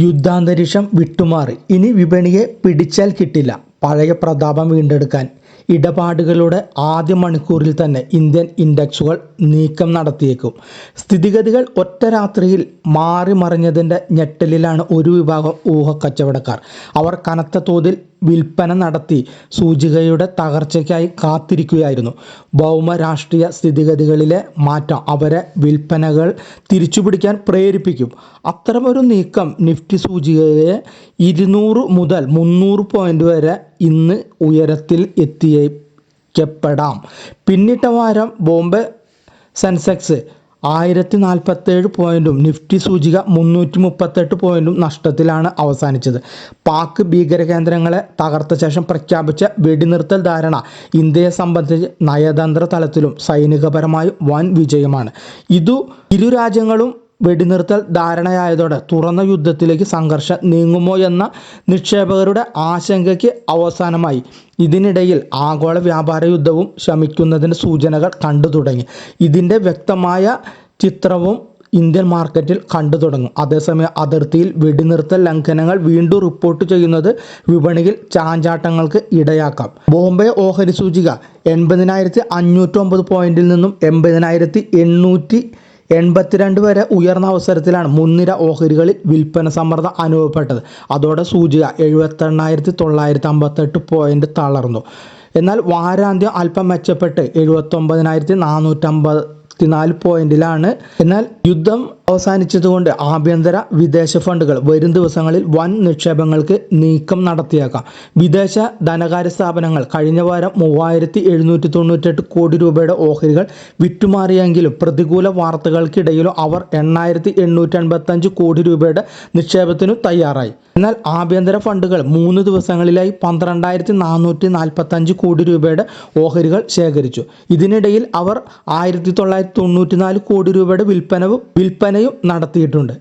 യുദ്ധാന്തരീക്ഷം വിട്ടുമാറി. ഇനി വിപണിയെ പിടിച്ചാൽ കിട്ടില്ല. പഴയ പ്രതാപം വീണ്ടെടുക്കാൻ ഇടപാടുകളുടെ ആദ്യ മണിക്കൂറിൽ തന്നെ ഇന്ത്യൻ ഇൻഡെക്സുകൾ നീക്കം നടത്തിയേക്കും. സ്ഥിതിഗതികൾ ഒറ്റ രാത്രിയിൽ മാറിമറിഞ്ഞതിൻ്റെ ഞെട്ടലിലാണ് ഒരു വിഭാഗം ഊഹക്കച്ചവടക്കാർ. അവർ കനത്ത തോതിൽ വിൽപ്പന നടത്തി സൂചികയുടെ തകർച്ചയ്ക്കായി കാത്തിരിക്കുകയായിരുന്നു. ഭൗമ രാഷ്ട്രീയ സ്ഥിതിഗതികളിലെ മാറ്റം അവരെ വിൽപ്പനകൾ തിരിച്ചുപിടിക്കാൻ പ്രേരിപ്പിക്കും. അത്തരമൊരു നീക്കം നിഫ്റ്റി സൂചികയെ 200 മുതൽ 300 പോയിന്റ് വരെ ഇന്ന് ഉയരത്തിൽ എത്തിക്കപ്പെടാം. പിന്നിട്ട വാരം ബോംബെ സെൻസെക്സ് 1047 പോയിന്റും നിഫ്റ്റി സൂചിക 338 പോയിന്റും നഷ്ടത്തിലാണ് അവസാനിച്ചത്. പാക് ഭീകരകേന്ദ്രങ്ങളെ തകർത്ത ശേഷം പ്രഖ്യാപിച്ച വെടിനിർത്തൽ ധാരണ ഇന്ത്യയെ സംബന്ധിച്ച് നയതന്ത്ര തലത്തിലും സൈനികപരമായും വൻ വിജയമാണ്. ഇരു രാജ്യങ്ങളും വെടിനിർത്തൽ ധാരണയായതോടെ തുറന്ന യുദ്ധത്തിലേക്ക് സംഘർഷം നീങ്ങുമോ എന്ന നിക്ഷേപകരുടെ ആശങ്കയ്ക്ക് അവസാനമായി. ഇതിനിടയിൽ ആഗോള വ്യാപാര യുദ്ധവും ശമിക്കുന്നതിൻ്റെ സൂചനകൾ കണ്ടു തുടങ്ങി. ഇതിൻ്റെ വ്യക്തമായ ചിത്രവും ഇന്ത്യൻ മാർക്കറ്റിൽ കണ്ടു തുടങ്ങും. അതേസമയം അതിർത്തിയിൽ വെടിനിർത്തൽ ലംഘനങ്ങൾ വീണ്ടും റിപ്പോർട്ട് ചെയ്യുന്നത് വിപണിയിൽ ചാഞ്ചാട്ടങ്ങൾക്ക് ഇടയാക്കാം. ബോംബെ ഓഹരി സൂചിക 80,509 പോയിന്റിൽ നിന്നും 80,882 വരെ ഉയർന്ന അവസരത്തിലാണ് മുൻനിര ഓഹരികളിൽ വിൽപ്പന സമ്മർദ്ദം അനുഭവപ്പെട്ടത്. അതോടെ സൂചിക 78,958 പോയിന്റ് തളർന്നു. എന്നാൽ വാരാന്ത്യം അല്പം മെച്ചപ്പെട്ട് 79,454 പോയിന്റിലാണ്. എന്നാൽ യുദ്ധം അവസാനിച്ചതുകൊണ്ട് ആഭ്യന്തര വിദേശ ഫണ്ടുകൾ വരും ദിവസങ്ങളിൽ വൻ നിക്ഷേപങ്ങൾക്ക് നീക്കം നടത്തിയേക്കാം. വിദേശ ധനകാര്യ സ്ഥാപനങ്ങൾ കഴിഞ്ഞ വാരം 3,798 കോടി രൂപയുടെ ഓഹരികൾ വിറ്റുമാറിയെങ്കിലും പ്രതികൂല വാർത്തകൾക്കിടയിലും അവർ 8,885 കോടി രൂപയുടെ നിക്ഷേപത്തിനു തയ്യാറായി. എന്നാൽ ആഭ്യന്തര ഫണ്ടുകൾ 3 ദിവസങ്ങളിലായി 12,445 കോടി രൂപയുടെ ഓഹരികൾ ശേഖരിച്ചു. ഇതിനിടയിൽ അവർ 1,994 കോടി രൂപയുടെ വിൽപ്പനയും നടത്തിയിട്ടുണ്ട്.